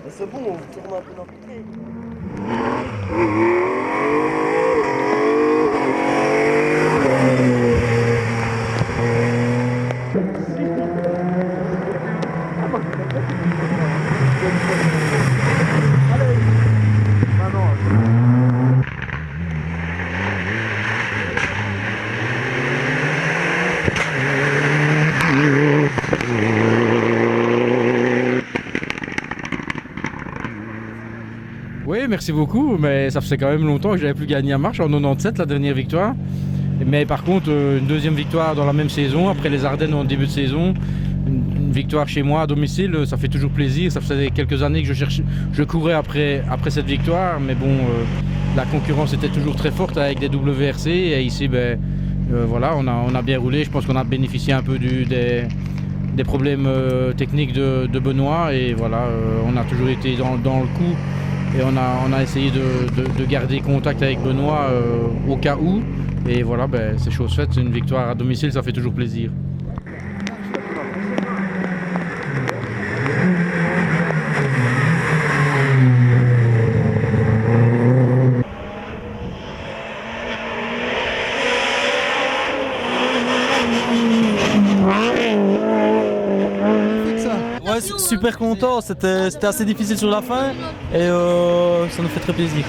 C'est bon, on tourne un peu dans le côté. Oui, merci beaucoup, mais ça faisait quand même longtemps que j'avais plus gagné à marche, en 97, la dernière victoire. Mais par contre, une deuxième victoire dans la même saison, après les Ardennes en début de saison, une victoire chez moi à domicile, ça fait toujours plaisir. Ça faisait quelques années que je courais après cette victoire, mais bon, la concurrence était toujours très forte avec des WRC, et ici, voilà, on a bien roulé. Je pense qu'on a bénéficié un peu des problèmes techniques de Benoît, et voilà, on a toujours été dans le coup. Et on a essayé de garder contact avec Benoît au cas où. Et voilà, c'est chose faite. Une victoire à domicile, ça fait toujours plaisir. Ouais, super content, c'était assez difficile sur la fin et ça nous fait très plaisir.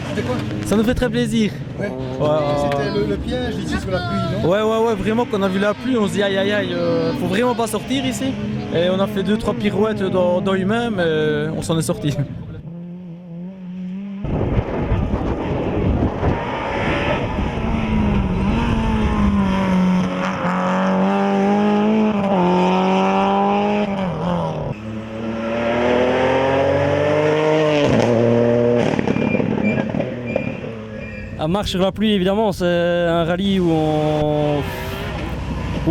C'était quoi? Ça nous fait très plaisir. Ouais. Ouais, C'était le piège ici sur la pluie, non? Ouais, vraiment quand on a vu la pluie, on se dit aïe, faut vraiment pas sortir ici. Et on a fait 2-3 pirouettes dans lui-même, mais on s'en est sorti. marche sur la pluie, évidemment, c'est un rallye où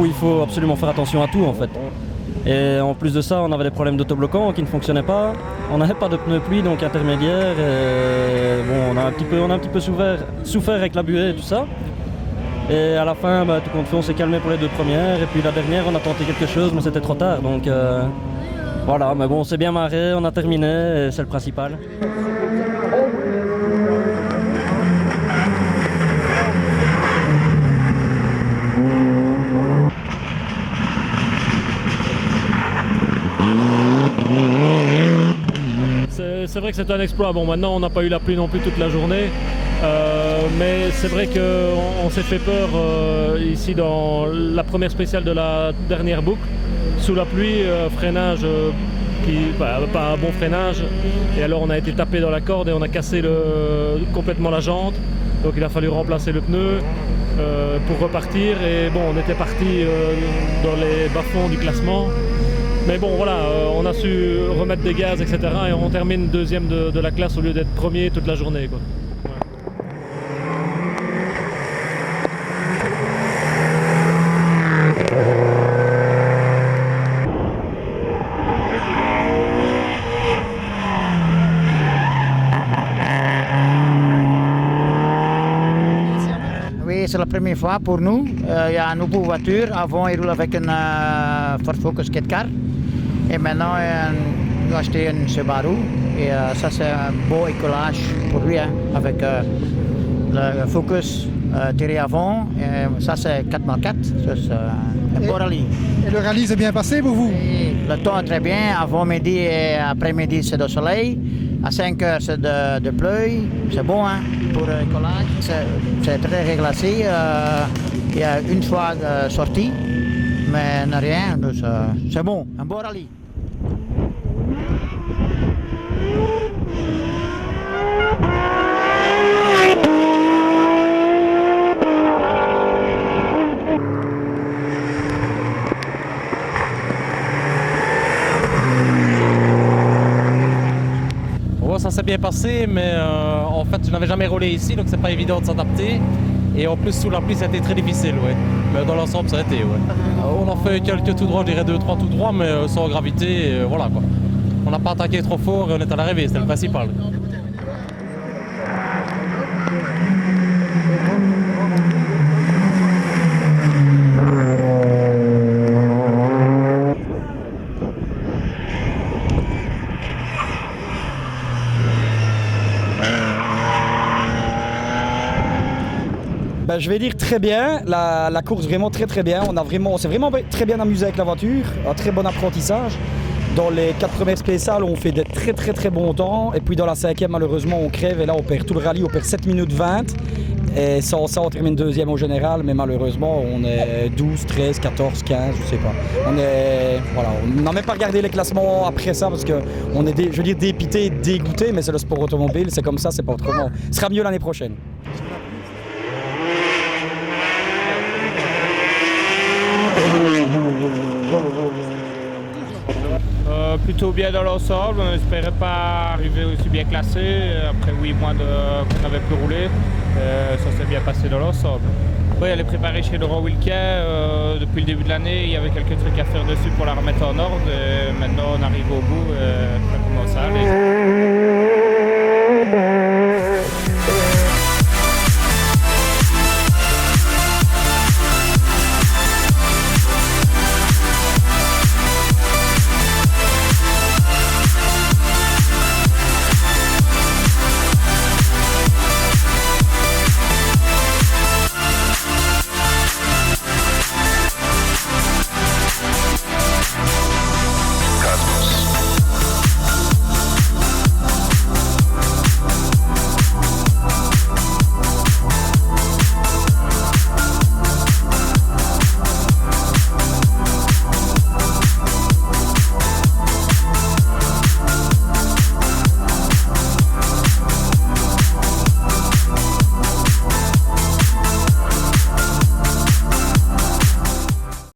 il faut absolument faire attention à tout en fait. Et en plus de ça, on avait des problèmes d'autobloquant qui ne fonctionnaient pas. On n'avait pas de pneus pluie, donc intermédiaire. Et bon, on a un petit peu souffert avec la buée et tout ça. Et à la fin, tout compte fait, on s'est calmé pour les 2 premières. Et puis la dernière, on a tenté quelque chose, mais c'était trop tard. Donc voilà, mais bon, on s'est bien marré, on a terminé, et c'est le principal. C'est vrai que c'est un exploit. Bon, maintenant on n'a pas eu la pluie non plus toute la journée, mais c'est vrai qu'on s'est fait peur ici dans la première spéciale de la dernière boucle. Sous la pluie, freinage pas un bon freinage, et alors on a été tapé dans la corde et on a cassé complètement la jante. Donc il a fallu remplacer le pneu pour repartir, et bon, on était parti dans les bas-fonds du classement. Mais bon, voilà, on a su remettre des gaz, etc. Et on termine 2e de la classe au lieu d'être 1er toute la journée, quoi. Oui, c'est la première fois pour nous. Il y a une nouvelle voiture. Avant, il roulait avec une Ford Focus 4x4. Et maintenant, il a acheté une Subaru. Et ça, c'est un beau écolage pour lui, hein, avec le Focus tiré avant. Et ça, c'est 4x4. C'est un beau rallye. Et le rallye s'est bien passé pour vous? Et le temps est très bien. Avant midi et après-midi, c'est de soleil. À 5 heures, c'est de pluie. C'est bon, hein, pour l'écolage. C'est très réglacé. Il y a une fois sorti, mais rien. Donc, c'est bon, un beau rallye. Ça s'est bien passé, mais en fait je n'avais jamais roulé ici, donc c'est pas évident de s'adapter. Et en plus sous la pluie c'était très difficile, ouais. Mais dans l'ensemble ça a été, ouais. On a fait quelques tout droits, je dirais 2-3 tout droits, mais sans gravité, voilà quoi. On n'a pas attaqué trop fort et on est à l'arrivée, c'était le principal. Je vais dire très bien, la course vraiment très bien. On s'est vraiment très bien amusé avec la voiture, un très bon apprentissage. Dans les 4 premières spéciales, on fait des très bons temps. Et puis dans la 5e, malheureusement, on crève. Et là, on perd tout le rallye, on perd 7 minutes 20. Et sans ça, on termine 2e au général. Mais malheureusement, on est 12, 13, 14, 15, je sais pas. On n'a même pas regardé les classements après ça parce qu'on est, je veux dire, dépité, dégoûté. Mais c'est le sport automobile, c'est comme ça, c'est pas autrement. Ce sera mieux l'année prochaine. Plutôt bien dans l'ensemble, on n'espérait pas arriver aussi bien classé. Après 8 mois qu'on avait pu rouler, ça s'est bien passé dans l'ensemble. Oui, elle est préparée chez Laurent Wilquet. Depuis le début de l'année, il y avait quelques trucs à faire dessus pour la remettre en ordre. Et maintenant, on arrive au bout et ça commence à aller.